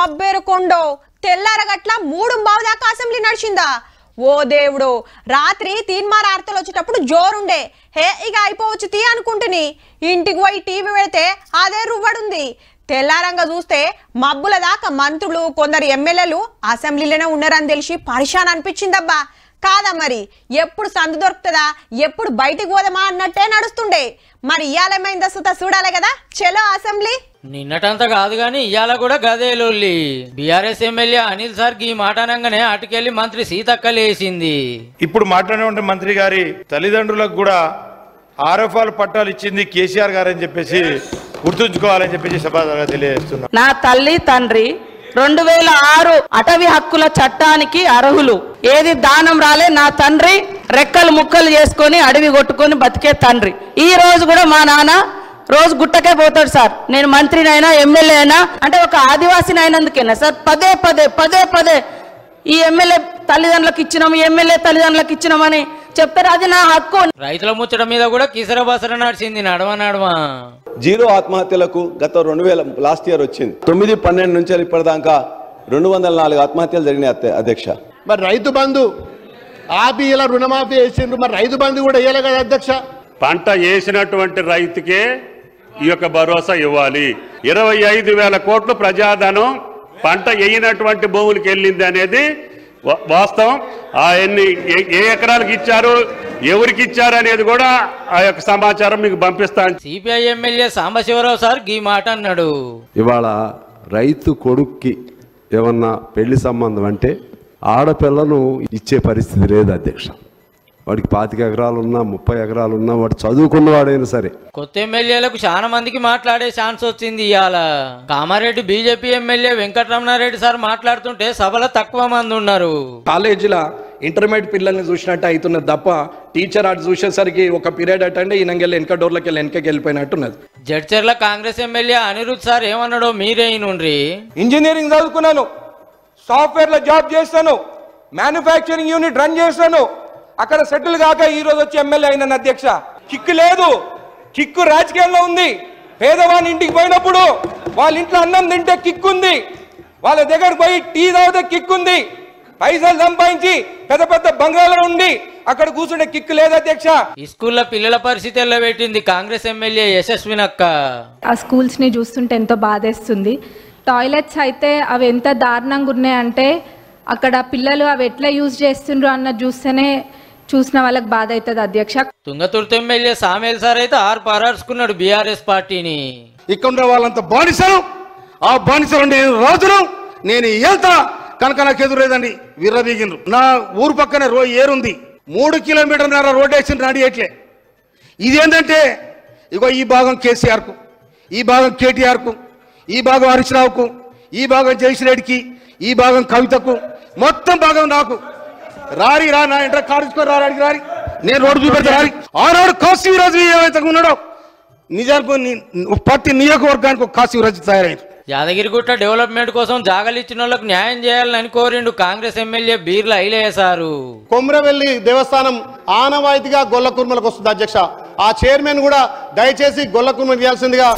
అబ్బెరుకొండో తెల్లారగట్ల 3:15 దాకా అసెంబ్లీ నడిచిందా? ఓ దేవుడు, రాత్రి తీన్మార్ ఆర్తలు వచ్చేటప్పుడు జోరుండే. హే ఇక అయిపోవచ్చు తీ అనుకుంటుని ఇంటికి పోయి టీవీ పెడితే అదే రువ్వడుంది. తెల్లారంగా చూస్తే మబ్బుల దాకా మంత్రులు కొందరు ఎమ్మెల్యేలు అసెంబ్లీలోనే ఉన్నారని తెలిసి పరిశాన్ అనిపించిందబ్బా. కాదా మరి, ఎప్పుడు సందు దొరుకుతుందా, ఎప్పుడు బయటికి పోదామా అన్నట్టే నడుస్తుండే. మరి ఇయాలేమైందా సుత చూడాలి కదా. చలో అసెంబ్లీ. నిన్నటంతా కాదు గాని ఇయాల కూడా గదే లొల్లి. బీఆర్ఎస్ ఎమ్మెల్యే అనిల్ సార్ ఈ మాట అనగానే అటుకెళ్లి మంత్రి సీతక్క లేసింది. ఇప్పుడు మాట్లాడే మంత్రి గారి తల్లిదండ్రులకు కూడా ఆర్ఎఫ్ఆర్ పట్టాలు ఇచ్చింది కేసీఆర్ గారు అని చెప్పేసి గుర్తుంచుకోవాలని చెప్పేసి సభగా తెలియజేస్తున్నా. నా తల్లి తండ్రి 2006 అటవీ హక్కుల చట్టానికి అర్హులు. ఏది దానం రాలే. నా తండ్రి రెక్కలు ముక్కలు చేసుకొని అడవి కొట్టుకొని బతికే తండ్రి. ఈ రోజు కూడా మా నాన్న రోజు గుట్టకే పోతాడు సార్. నేను మంత్రినైనా ఎమ్మెల్యే అయినా అంటే ఒక ఆదివాసిని అయినందుకేనా సార్ పదే పదే పదే పదే ఈ ఎమ్మెల్యే తల్లిదండ్రులకు ఇచ్చినాము, ఎమ్మెల్యే తల్లిదండ్రులకు ఇచ్చినామని చెప్తారు. అది నా హక్కు. రైతుల ముచ్చట మీద కూడా కిసర బసర నడిచింది నడవ. జీరో ఆత్మహత్యలకు గత 2000 లాస్ట్ ఇయర్ వచ్చింది. 9/12 నుంచి ఇప్పటిదాకా 204 ఆత్మహత్యలు జరిగినాయి అధ్యక్ష. మరి రైతు బంధు ఆపి ఇలా రుణమాఫీ వేసిండ్రు, మరి రైతు బంధు కూడా వేయాలి కదా అధ్యక్ష. పంట వేసినటువంటి రైతుకే ఈ యొక్క భరోసా ఇవ్వాలి. 25,000 కోట్లు ప్రజాధనం పంట వేయనటువంటి భూములకు వెళ్ళింది అనేది వాస్తవం. ఏ ఎకరాలకు ఇచ్చారు, ఎవరికి ఇచ్చారు అనేది కూడా ఆ యొక్క సమాచారం మీకు పంపిస్తాను. సిపిఐ ఎమ్మెల్యే సాంబశివరావు సార్ ఈ మాట అన్నాడు. ఇవాళ రైతు కొడుక్కి ఏమన్నా పెళ్లి సంబంధం అంటే ఆడపిల్లను ఇచ్చే పరిస్థితి లేదు అధ్యక్ష. వాడికి 25 ఎకరాలు ఉన్నా 30 ఎకరాలు ఉన్నా వాడు చదువుకున్నవాడైనా సరే. కొత్త ఎమ్మెల్యేలకు చాలా మందికి మాట్లాడే ఛాన్స్ వచ్చింది ఇవాళ. Kamareddy BJP MLA Venkataramanareddy sir మాట్లాడుతుంటే సభలో తక్కువ మంది ఉన్నారు. కాలేజీలో ఇంటర్మీడియట్ పిల్లల్ని చూసినట్టు అవుతున్నది తప్ప టీచర్ అటు చూసేసరికి ఒక పీరియడ్ అటండి ఈయనకెళ్ళి వెనక డోర్లకి వెనకకి వెళ్ళిపోయినట్టున్నది. జడ్చర్ల కాంగ్రెస్ ఎమ్మెల్యే అనిరుద్ సార్ ఏమన్నాడో మీరే నుండి. ఇంజనీరింగ్ చదువుకున్నాను, సాఫ్ట్వేర్లో జాబ్ చేస్తాను, మ్యానుఫ్యాక్చరింగ్ యూనిట్ రన్ చేస్తాను, అక్కడ సెటిల్ కాక ఈ రోజు వచ్చి ఎమ్మెల్యే అయిన అధ్యక్ష. కిక్కు లేదు, కిక్కు రాజకీయాల్లో ఉంది. పేదవాని ఇంటికి పోయినప్పుడు వాళ్ళ ఇంట్లో అన్నం తింటే కిక్కుంది, వాళ్ళ దగ్గర పోయి టీ తాగితే కిక్కుంది, పైసలు సంపాదించి పెద్ద పెద్ద బంగ్లాలో ఉండి అక్కడ కూర్చుంటే కిక్కు లేదు అధ్యక్ష. ఈ స్కూల్లో పిల్లల పరిస్థితి ఎలా పెట్టింది కాంగ్రెస్ ఎమ్మెల్యే యశస్వినక్క. ఆ స్కూల్స్ ని చూస్తుంటే ఎంతో బాధేస్తుంది. టాయిలెట్స్ అయితే అవి ఎంత దారుణంగా ఉన్నాయంటే అక్కడ పిల్లలు అవి ఎట్లా యూజ్ చేస్తుండ్రు అన్న చూస్తేనే చూసిన వాళ్ళకి బాధ అవుతుంది అధ్యక్ష. తుంగతుర్తి ఎమ్మెల్యే సామేల్ సార్ అయితే పారాడుకున్నాడు బీఆర్ఎస్ పార్టీని. ఇక్కడ వాళ్ళంతా బానిసలు, ఆ బానిసలు నేను రాజును, నేను వెళ్తా కనుక నాకు ఎదురేదండి విర్రబీగినరు. నా ఊరు పక్కనే ఏరుంది, 3 కిలోమీటర్ల రోడ్ వేసిన రెడీ ఎట్లే. ఇదేంటంటే ఇగో ఈ భాగం కేసీఆర్కు, ఈ భాగం కేటీఆర్కు, ఈ భాగం హరీష్ రావుకు, ఈ భాగం జయశ్రెడ్డికి, ఈ భాగం కవితకు, మొత్తం భాగం నాకు. రారి రా నా ఇంటర్ కాడుచుకొని రాడికి రారి, నేను రోడ్డు చూపెడతా రారి. ఆనాడు కాశీరాజు ఏమైతే ఉన్నాడో నిజానికి ప్రతి నియోజకవర్గానికి ఒక కాశీరాజు తయారైంది. యాదగిరిగుట్ట డెవలప్మెంట్ కోసం జాగలు ఇచ్చిన వాళ్ళకు న్యాయం చేయాలని కోరిండు కాంగ్రెస్ ఎమ్మెల్యే బీర్ల ఐలయ్య సారు. కొమ్రవెల్లి దేవస్థానం ఆనవాయితీగా గొల్ల కుర్మలకు వస్తుంది అధ్యక్ష. ఆ చైర్మన్ కూడా దయచేసి గొల్ల కుర్మ చేయాల్సిందిగా